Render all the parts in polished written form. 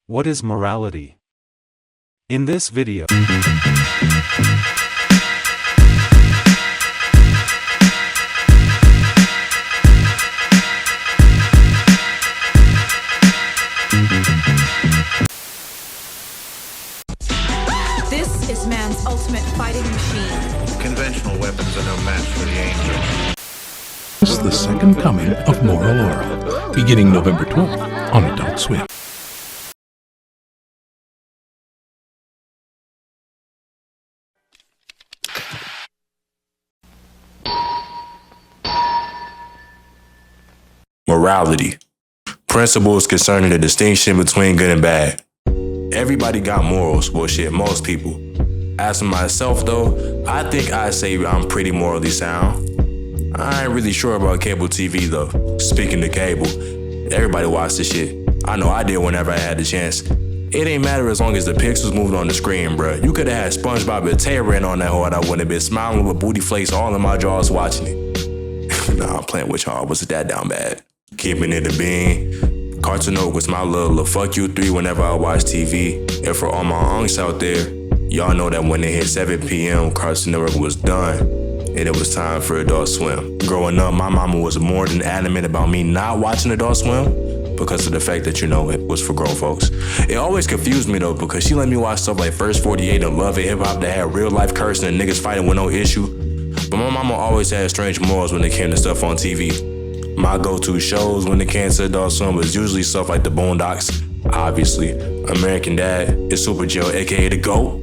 What is morality? In this video, This is man's ultimate fighting machine. Conventional weapons are no match for the angels. This is the second coming of Moral Oral, beginning November 12th on Adult Swim. Morality. Principles concerning the distinction between good and bad. Everybody got morals, well shit, most people. As for myself though, I think I say I'm pretty morally sound. I ain't really sure about cable TV though. Speaking of cable, everybody watch this shit. I know I did whenever I had the chance. It ain't matter as long as the pixels moved on the screen, bruh. You could've had SpongeBob and Terran on that hard, I wouldn't have been smiling with booty flakes all in my jaws watching it. Nah, I'm playing with y'all, wasn't that down bad. Keeping it a bean. Cartoon Network was my little fuck you 3 whenever I watch TV. And for all my unks out there, y'all know that when it hit 7 p.m., Cartoon Network was done. And it was time for Adult Swim. Growing up, my mama was more than adamant about me not watching Adult Swim because of the fact that, it was for grown folks. It always confused me though, because she let me watch stuff like First 48 and Love and Hip Hop that had real life cursing and niggas fighting with no issue. But my mama always had strange morals when it came to stuff on TV. My go-to shows when it came to Adult Swim was usually stuff like The Boondocks, obviously, American Dad, and Super Joe, aka The GOAT.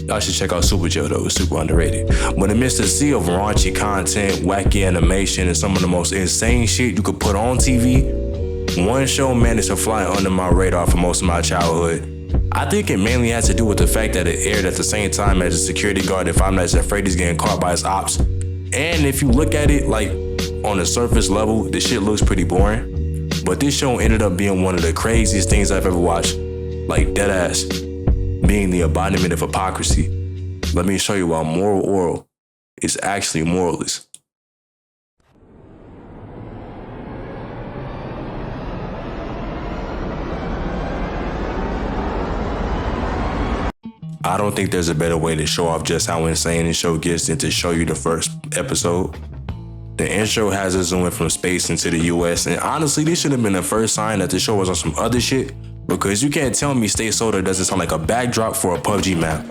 Y'all should check out Super Joe though, it's super underrated. But amidst the sea of raunchy content, wacky animation, and some of the most insane shit you could put on TV, one show managed to fly under my radar for most of my childhood. I think it mainly had to do with the fact that it aired at the same time as the security guard in Five Nights at Freddy's getting caught by his ops. And if you look at it, on the surface level, the shit looks pretty boring. But this show ended up being one of the craziest things I've ever watched. Deadass. Being the embodiment of hypocrisy. Let me show you why Moral Oral is actually moralist. I don't think there's a better way to show off just how insane the show gets than to show you the first episode. The intro has us zooming from space into the US, and honestly, this should have been the first sign that the show was on some other shit, because you can't tell me Stay Soda doesn't sound like a backdrop for a PUBG map.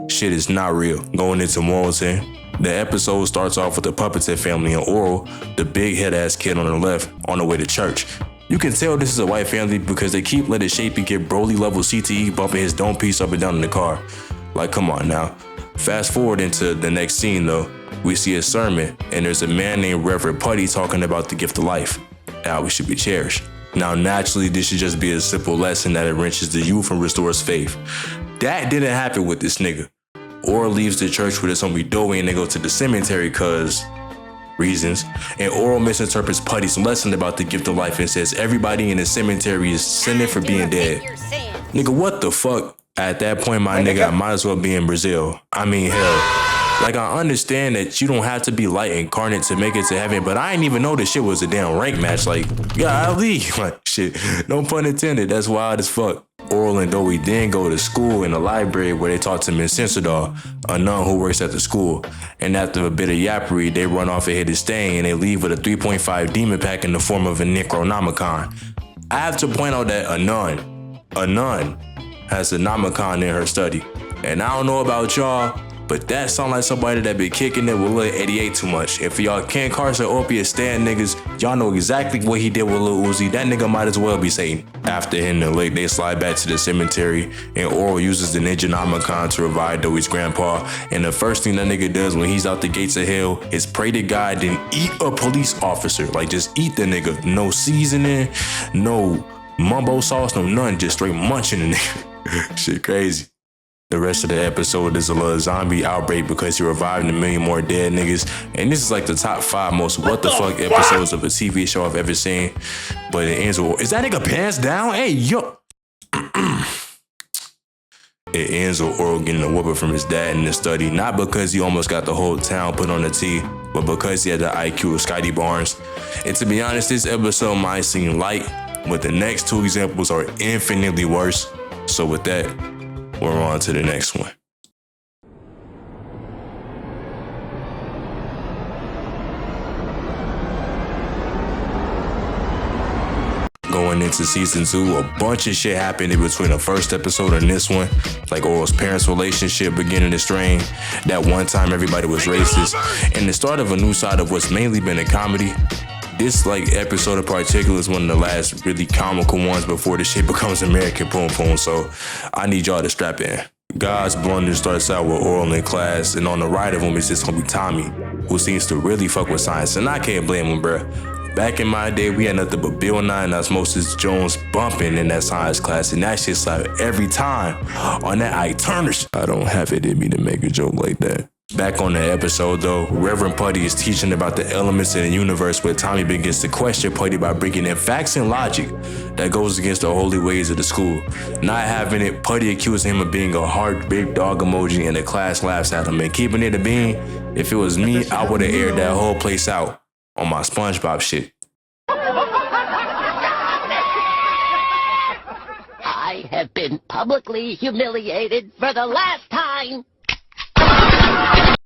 Shit is not real. Going into morals here, the episode starts off with the Puppeteer family and Oral, the big head-ass kid on the left, on the way to church. You can tell this is a white family because they keep letting Shapey get Broly level CTE bumping his dome piece up and down in the car. Come on now. Fast forward into the next scene though, we see a sermon and there's a man named Reverend Putty talking about the gift of life, how we should be cherished. Now naturally this should just be a simple lesson that enriches the youth and restores faith. That didn't happen with this nigga. Oral leaves the church with his homie Doey and they go to the cemetery cause reasons, and Oral misinterprets Putty's lesson about the gift of life and says everybody in the cemetery is sinning for being dead. Nigga, what the fuck? At that point, my nigga, I might as well be in Brazil. I mean, hell. I understand that you don't have to be light incarnate to make it to heaven, but I didn't even know this shit was a damn rank match. Golly. Shit. No pun intended. That's wild as fuck. Oral and Doey then go to school in the library where they talk to Miss Sensador, a nun who works at the school. And after a bit of yappery, they run off and hit his stain and they leave with a 3.5 demon pack in the form of a Necronomicon. I have to point out that a nun has a Nomicon in her study. And I don't know about y'all, but that sound like somebody that be kicking it with Lil 88 too much. And for y'all Ken Carson opiate stand niggas, y'all know exactly what he did with Lil Uzi. That nigga might as well be Satan. After hitting the lake, they slide back to the cemetery, and Oral uses the Ninja Nomicon to revive Doey's grandpa. And the first thing that nigga does when he's out the gates of hell is pray to God, then eat a police officer. Just eat the nigga. No seasoning, no mumbo sauce, no none, just straight munching the nigga. Shit crazy. The rest of the episode is a little zombie outbreak because he revived a million more dead niggas. And this is the top 5 most what the fuck episodes of a TV show I've ever seen. But it ends with, is that nigga pants down? Hey, yo. It ends with Oral getting a whooping from his dad in the study, not because he almost got the whole town put on the tee, but because he had the IQ of Scotty Barnes. And to be honest, this episode might seem light, but the next 2 examples are infinitely worse. So with that, we're on to the next one. Going into season 2, a bunch of shit happened in between the first episode and this one. Like Oral's parents' relationship beginning to strain. That one time everybody was racist. And the start of a new side of what's mainly been a comedy. This episode in particular is one of the last really comical ones before the shit becomes American Boom Boom. So I need y'all to strap in. God's blunder starts out with Oral in class, and on the right of him is this homie Tommy, who seems to really fuck with science, and I can't blame him, bruh. Back in my day, we had nothing but Bill Nye and Osmosis Jones bumping in that science class, and that shit slapped every time on that Ike Turner shit. I don't have it in me to make a joke like that. Back on the episode though, Reverend Putty is teaching about the elements in the universe, where Tommy begins to question Putty by bringing in facts and logic that goes against the holy ways of the school. Not having it, Putty accuses him of being a heart big dog emoji, and the class laughs at him. And keeping it a bean, if it was me, I would have aired that whole place out on my SpongeBob shit. I have been publicly humiliated for the last time.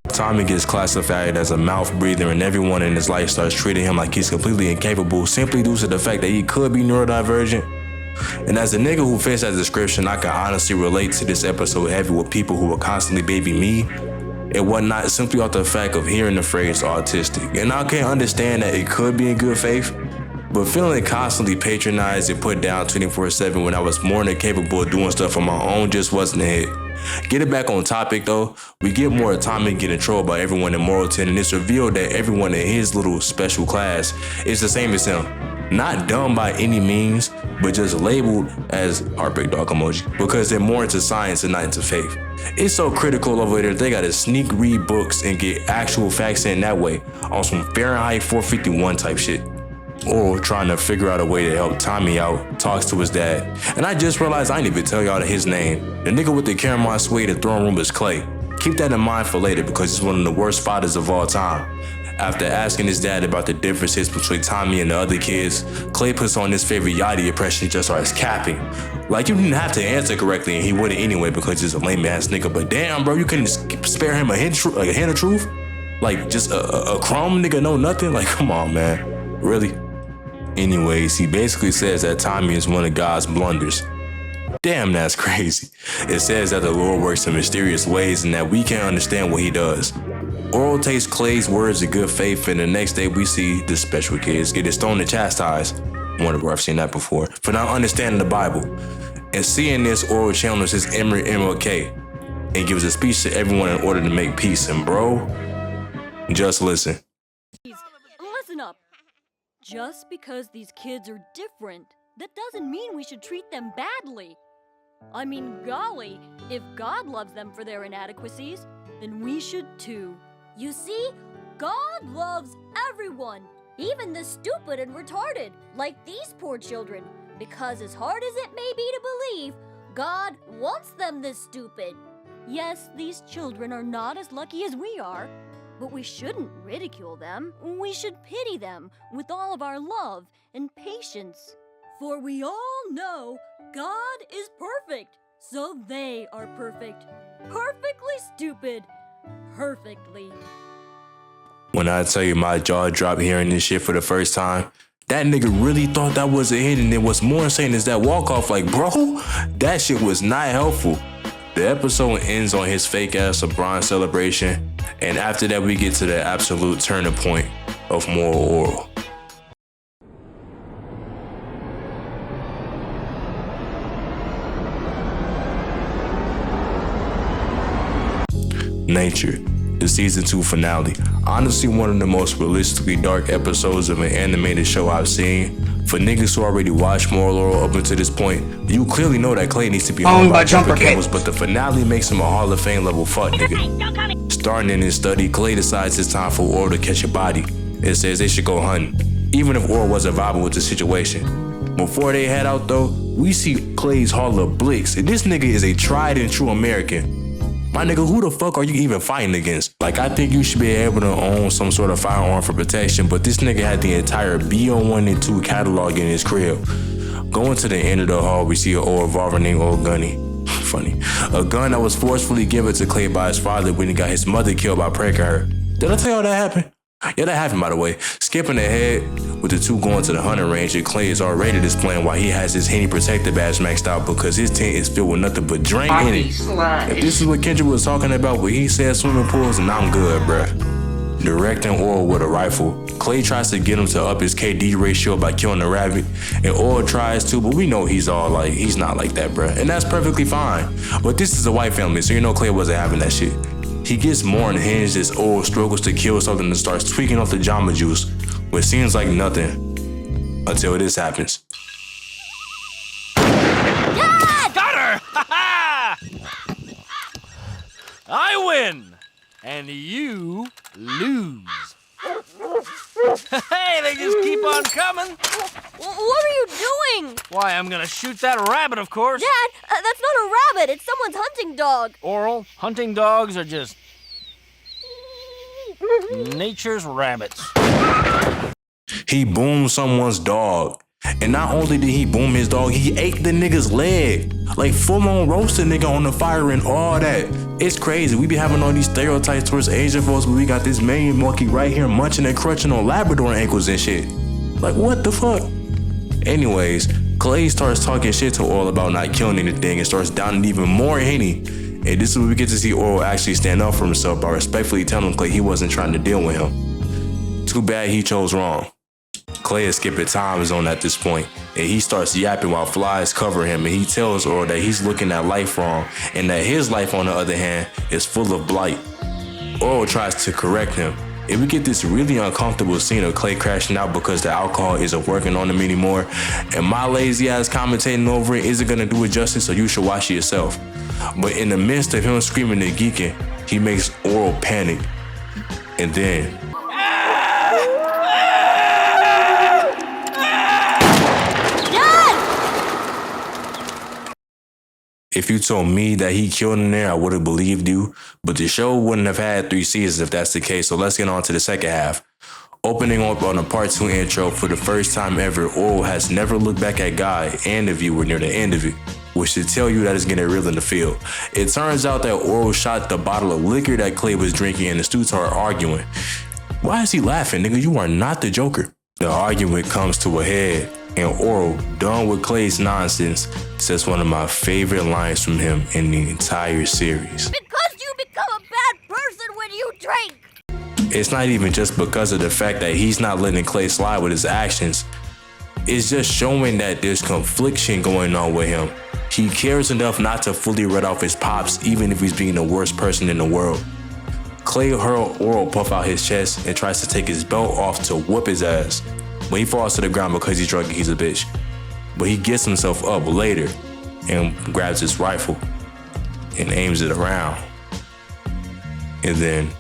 Tommy gets classified as a mouth breather, and everyone in his life starts treating him like he's completely incapable simply due to the fact that he could be neurodivergent. And as a nigga who fits that description, I can honestly relate to this episode heavy with people who will constantly baby me and whatnot, simply off the fact of hearing the phrase autistic. And I can understand that it could be in good faith, but feeling constantly patronized and put down 24/7 when I was more than capable of doing stuff on my own just wasn't a hit. Get it back on topic though, we get more of Tommy getting trolled by everyone in Moralton, and it's revealed that everyone in his little special class is the same as him. Not dumb by any means, but just labeled as heartbreak dog emoji because they're more into science and not into faith. It's so critical over there, they gotta sneak read books and get actual facts in that way on some Fahrenheit 451 type shit. Or trying to figure out a way to help Tommy out, talks to his dad. And I just realized I didn't even tell y'all his name. The nigga with the caramel suede in the throne room is Clay. Keep that in mind for later because he's one of the worst fathers of all time. After asking his dad about the differences between Tommy and the other kids, Clay puts on his favorite Yachty impression and just starts capping. Like you didn't have to answer correctly and he wouldn't anyway because he's a lame ass nigga. But damn bro, you couldn't spare him a hint of truth? Like just a crumb nigga know nothing? Like come on man, really? Anyways, he basically says that Tommy is one of God's blunders. Damn, that's crazy. It says that the Lord works in mysterious ways and that we can't understand what he does. Oral takes Clay's words in good faith, and the next day we see the special kids get stoned and chastised. I wonder where I've seen that before. For not understanding the Bible. And seeing this, Oral channels his inner MLK and gives a speech to everyone in order to make peace. And bro, just listen. Listen up. Just because these kids are different, that doesn't mean we should treat them badly. I mean, golly, if God loves them for their inadequacies, then we should too. You see, God loves everyone, even the stupid and retarded, like these poor children, because as hard as it may be to believe, God wants them this stupid. Yes, these children are not as lucky as we are, but we shouldn't ridicule them. We should pity them with all of our love and patience. For we all know God is perfect, so they are perfect. Perfectly stupid. Perfectly. When I tell you my jaw dropped hearing this shit for the first time, that nigga really thought that was a hit, and then what's more insane is that walk-off, like, bro, that shit was not helpful. The episode ends on his fake-ass LeBron celebration, and after that we get to the absolute turning point of Moral Oral. Nature, the season 2 finale. Honestly, one of the most realistically dark episodes of an animated show I've seen. For niggas who already watched Moral Oral up until this point, you clearly know that Clay needs to be home by jumper cables, but the finale makes him a Hall of Fame level fuck nigga. Starting in his study, Clay decides it's time for Oral to catch a body. It says they should go hunting, even if Oral wasn't vibing with the situation. Before they head out though, we see Clay's Hall of Blicks, and this nigga is a tried and true American. My nigga, who the fuck are you even fighting against? Like, I think you should be able to own some sort of firearm for protection, but this nigga had the entire B01 and 2 catalog in his crib. Going to the end of the hall, we see an old revolver named Old Gunny. Funny. A gun that was forcefully given to Clay by his father when he got his mother killed by pranking her. Did I tell y'all that happened? Yeah, that happened, by the way. Skipping ahead, with the two going to the hunting range, and Clay is already displaying why he has his Henny protector badge maxed out because his tent is filled with nothing but drain in it. If this is what Kendrick was talking about when he said swimming pools, then I'm good, bruh. Directing Orel with a rifle. Clay tries to get him to up his KD ratio by killing the rabbit, and Orel tries to, but we know he's not like that, bruh. And that's perfectly fine. But this is a white family, so you know Clay wasn't having that shit. He gets more unhinged as Orel struggles to kill something and starts tweaking off the Jamba Juice, which seems like nothing until this happens. Dad! Got her! Ha-ha! I win, and you lose. Hey, they just keep on coming. What are you doing? Why, I'm gonna shoot that rabbit, of course. Dad, that's not a rabbit. It's someone's hunting dog. Orel, hunting dogs are just nature's rabbits. He boomed someone's dog. And not only did he boom his dog, he ate the nigga's leg. Like full on roasted nigga on the fire and all that. It's crazy. We be having all these stereotypes towards Asian folks, but we got this Maine monkey right here munching and crunching on Labrador ankles and shit. Like what the fuck? Anyways, Clay starts talking shit to Orel about not killing anything and starts downing even more Henny. And this is where we get to see Orel actually stand up for himself by respectfully telling Clay he wasn't trying to deal with him. Too bad he chose wrong. Clay is skipping time zone at this point, and he starts yapping while flies cover him, and he tells Orel that he's looking at life wrong, and that his life, on the other hand, is full of blight. Orel tries to correct him, and we get this really uncomfortable scene of Clay crashing out because the alcohol isn't working on him anymore, and my lazy ass commentating over it isn't gonna do it justice, so you should watch it yourself. But in the midst of him screaming and geeking, he makes Orel panic, and then if you told me that he killed him there, I would have believed you, but the show wouldn't have had 3 seasons if that's the case, so let's get on to the second half. Opening up on a part 2 intro, for the first time ever, Orel has never looked back at Guy and the viewer near the end of it, which should tell you that it's getting real in the field. It turns out that Orel shot the bottle of liquor that Clay was drinking and the students are arguing. Why is he laughing, nigga? You are not the Joker. The argument comes to a head, and Orel, done with Clay's nonsense, says one of my favorite lines from him in the entire series. Because you become a bad person when you drink. It's not even just because of the fact that he's not letting Clay slide with his actions. It's just showing that there's confliction going on with him. He cares enough not to fully red off his pops, even if he's being the worst person in the world. Clay hurls Orel puff out his chest and tries to take his belt off to whoop his ass. But he falls to the ground because he's drunk and he's a bitch. But he gets himself up later and grabs his rifle and aims it around. And then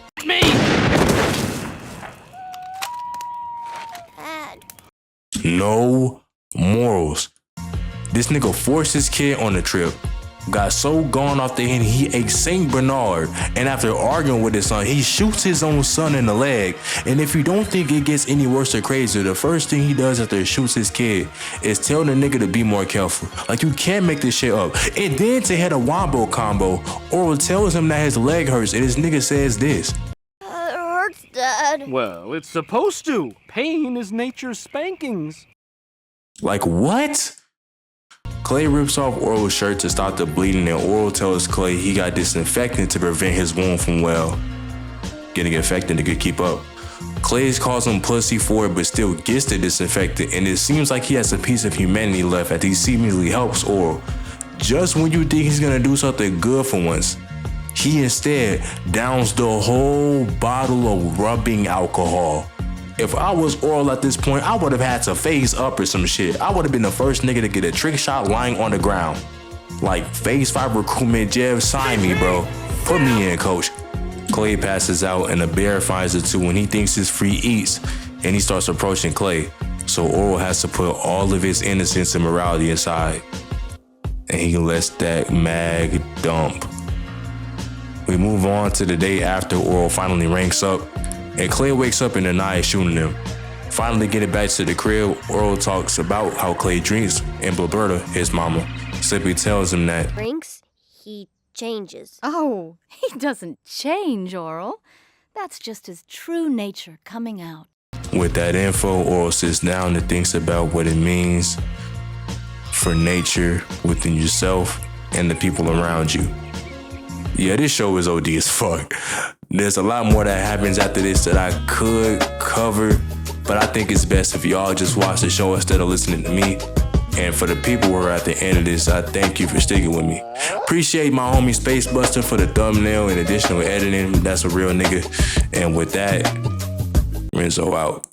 no morals. This nigga forced his kid on the trip, got so gone off the Henny he ate St. Bernard, and after arguing with his son, he shoots his own son in the leg. And if you don't think it gets any worse or crazier, the first thing he does after he shoots his kid is tell the nigga to be more careful. Like, you can't make this shit up. And then to hit a wombo combo, Orel tells him that his leg hurts, and his nigga says this. It hurts, Dad. Well, it's supposed to. Pain is nature's spankings. Like, what? Clay rips off Orel's shirt to stop the bleeding, and Orel tells Clay he got disinfectant to prevent his wound from, well, getting infected and could keep up. Clay calls him pussy for it, but still gets the disinfectant, and it seems like he has a piece of humanity left as he seemingly helps Orel. Just when you think he's gonna do something good for once, he instead downs the whole bottle of rubbing alcohol. If I was Orel at this point, I would have had to phase up or some shit. I would have been the first nigga to get a trick shot lying on the ground. Like, phase 5 recruitment, Jeff, sign me, bro. Put me in, coach. Clay passes out and the bear finds the two, and he thinks it's free eats, and he starts approaching Clay. So Orel has to put all of his innocence and morality aside, and he lets that mag dump. We move on to the day after Orel finally ranks up, and Clay wakes up and the night shooting him. Finally getting back to the crib, Orel talks about how Clay drinks, and Roberta, his mama, simply tells him that Drinks, he changes. Oh, he doesn't change, Orel. That's just his true nature coming out. with that info, Orel sits down and thinks about what it means for nature within yourself and the people around you. Yeah, this show is OD as fuck. There's a lot more that happens after this that I could cover, but I think it's best if y'all just watch the show instead of listening to me. And for the people who are at the end of this, I thank you for sticking with me. Appreciate my homie SpaceToaster for the thumbnail and additional editing. That's a real nigga. And with that, Renzo out.